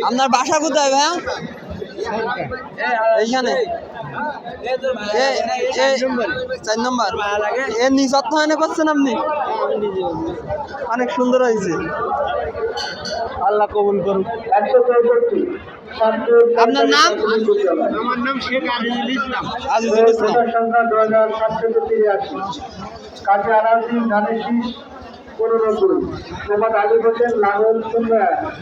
আপনার বাসা কোথায় ভাইয়া? এইখানে 4 নম্বর এর নিজ অর্থায়নে করছেন আপনি? অনেক সুন্দর হয়েছে, আল্লাহ কবুল করুন। আপনার নাম? আমার নাম শেখ আজিজুল ইসলাম। আজিজুল ইসলাম। সংখ্যা 2783 কাজী আলাউদ্দিন ধানের শীষ 15 মোহাম্মদ আলী হোসেন লাঙ্গল 01